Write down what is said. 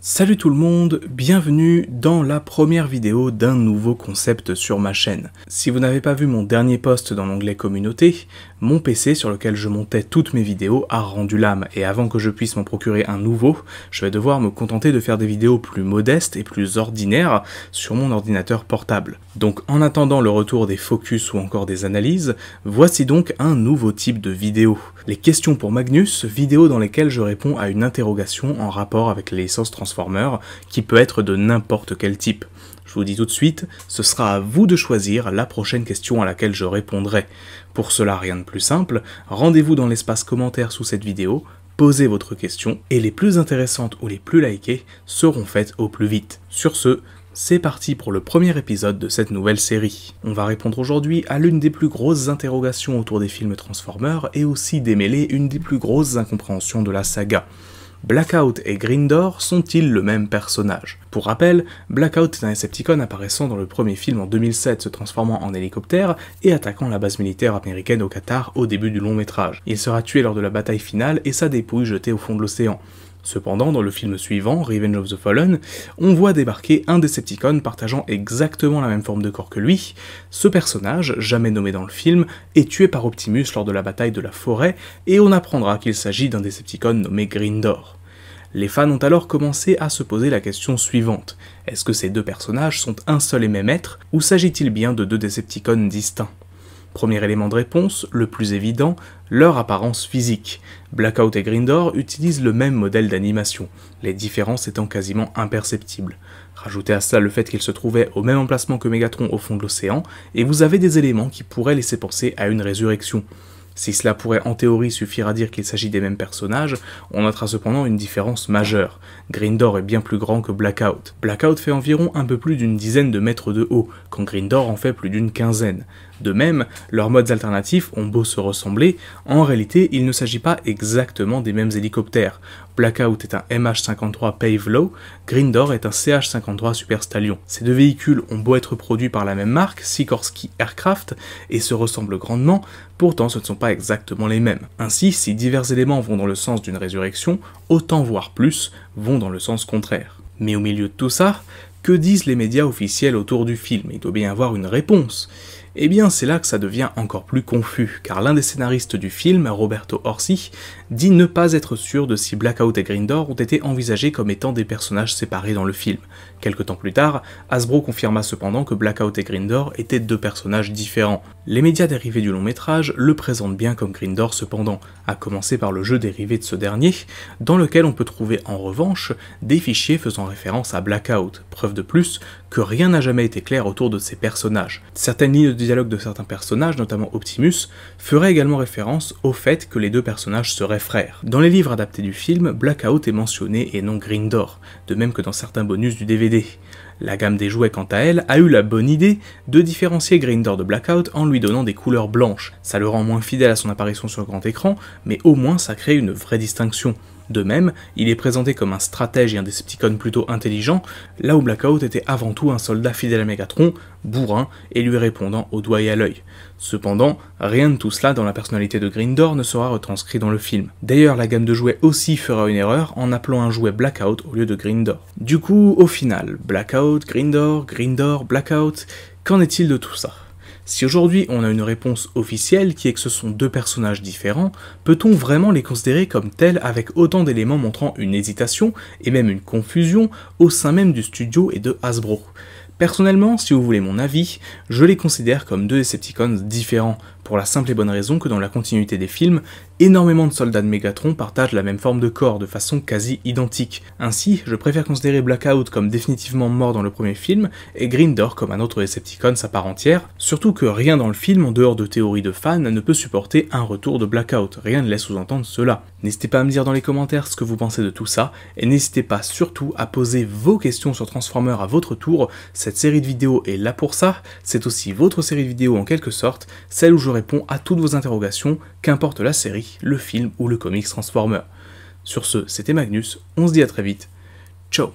Salut tout le monde, bienvenue dans la première vidéo d'un nouveau concept sur ma chaîne. Si vous n'avez pas vu mon dernier post dans l'onglet communauté, mon PC sur lequel je montais toutes mes vidéos a rendu l'âme et avant que je puisse m'en procurer un nouveau, je vais devoir me contenter de faire des vidéos plus modestes et plus ordinaires sur mon ordinateur portable. Donc en attendant le retour des focus ou encore des analyses, voici donc un nouveau type de vidéo. Les questions pour Magnus, vidéo dans lesquelles je réponds à une interrogation en rapport avec les licences Transformers, qui peut être de n'importe quel type. Je vous dis tout de suite, ce sera à vous de choisir la prochaine question à laquelle je répondrai. Pour cela, rien de plus simple, rendez-vous dans l'espace commentaire sous cette vidéo, posez votre question, et les plus intéressantes ou les plus likées seront faites au plus vite. Sur ce, c'est parti pour le premier épisode de cette nouvelle série. On va répondre aujourd'hui à l'une des plus grosses interrogations autour des films Transformers et aussi démêler une des plus grosses incompréhensions de la saga. Blackout et Grindor sont-ils le même personnage? Pour rappel, Blackout est un Decepticon apparaissant dans le premier film en 2007 se transformant en hélicoptère et attaquant la base militaire américaine au Qatar au début du long métrage. Il sera tué lors de la bataille finale et sa dépouille jetée au fond de l'océan. Cependant, dans le film suivant, Revenge of the Fallen, on voit débarquer un Decepticon partageant exactement la même forme de corps que lui. Ce personnage, jamais nommé dans le film, est tué par Optimus lors de la bataille de la forêt, et on apprendra qu'il s'agit d'un Decepticon nommé Grindor. Les fans ont alors commencé à se poser la question suivante. Est-ce que ces deux personnages sont un seul et même être, ou s'agit-il bien de deux Decepticons distincts? Premier élément de réponse, le plus évident, leur apparence physique. Blackout et Grindor utilisent le même modèle d'animation, les différences étant quasiment imperceptibles. Rajoutez à cela le fait qu'ils se trouvaient au même emplacement que Megatron au fond de l'océan, et vous avez des éléments qui pourraient laisser penser à une résurrection. Si cela pourrait en théorie suffire à dire qu'il s'agit des mêmes personnages, on notera cependant une différence majeure. Grindor est bien plus grand que Blackout. Blackout fait environ un peu plus d'une dizaine de mètres de haut, quand Grindor en fait plus d'une quinzaine. De même, leurs modes alternatifs ont beau se ressembler, en réalité il ne s'agit pas exactement des mêmes hélicoptères. Blackout est un MH-53 Pave-Low, Grindor est un CH-53 Super Stallion. Ces deux véhicules ont beau être produits par la même marque, Sikorsky Aircraft, et se ressemblent grandement, pourtant ce ne sont pas exactement les mêmes. Ainsi, si divers éléments vont dans le sens d'une résurrection, autant voire plus vont dans le sens contraire. Mais au milieu de tout ça, que disent les médias officiels autour du film? Il doit bien y avoir une réponse. Eh bien c'est là que ça devient encore plus confus, car l'un des scénaristes du film, Roberto Orci, dit ne pas être sûr de si Blackout et Grindor ont été envisagés comme étant des personnages séparés dans le film. Quelque temps plus tard, Hasbro confirma cependant que Blackout et Grindor étaient deux personnages différents. Les médias dérivés du long métrage le présentent bien comme Grindor cependant, à commencer par le jeu dérivé de ce dernier, dans lequel on peut trouver en revanche des fichiers faisant référence à Blackout, preuve de plus que rien n'a jamais été clair autour de ces personnages. Certaines lignes de dialogue de certains personnages, notamment Optimus, feraient également référence au fait que les deux personnages seraient frères. Dans les livres adaptés du film, Blackout est mentionné et non Grindor, de même que dans certains bonus du DVD. La gamme des jouets quant à elle a eu la bonne idée de différencier Grindor de Blackout en lui donnant des couleurs blanches. Ça le rend moins fidèle à son apparition sur le grand écran, mais au moins ça crée une vraie distinction. De même, il est présenté comme un stratège et un Decepticon plutôt intelligent, là où Blackout était avant tout un soldat fidèle à Megatron, bourrin et lui répondant au doigt et à l'œil. Cependant, rien de tout cela dans la personnalité de Grindor ne sera retranscrit dans le film. D'ailleurs, la gamme de jouets aussi fera une erreur en appelant un jouet Blackout au lieu de Grindor. Du coup, au final, Blackout, Grindor, Grindor, Blackout, qu'en est-il de tout ça? Si aujourd'hui on a une réponse officielle qui est que ce sont deux personnages différents, peut-on vraiment les considérer comme tels avec autant d'éléments montrant une hésitation et même une confusion au sein même du studio et de Hasbro? Personnellement, si vous voulez mon avis, je les considère comme deux Decepticons différents, pour la simple et bonne raison que dans la continuité des films, énormément de soldats de Megatron partagent la même forme de corps de façon quasi identique. Ainsi, je préfère considérer Blackout comme définitivement mort dans le premier film, et Grindor comme un autre Decepticon à part entière, surtout que rien dans le film, en dehors de théories de fans, ne peut supporter un retour de Blackout, rien ne laisse sous-entendre cela. N'hésitez pas à me dire dans les commentaires ce que vous pensez de tout ça, et n'hésitez pas surtout à poser vos questions sur Transformers à votre tour. Cette série de vidéos est là pour ça, c'est aussi votre série de vidéos en quelque sorte, celle où je réponds à toutes vos interrogations, qu'importe la série, le film ou le comics Transformers. Sur ce, c'était Magnus, on se dit à très vite, ciao.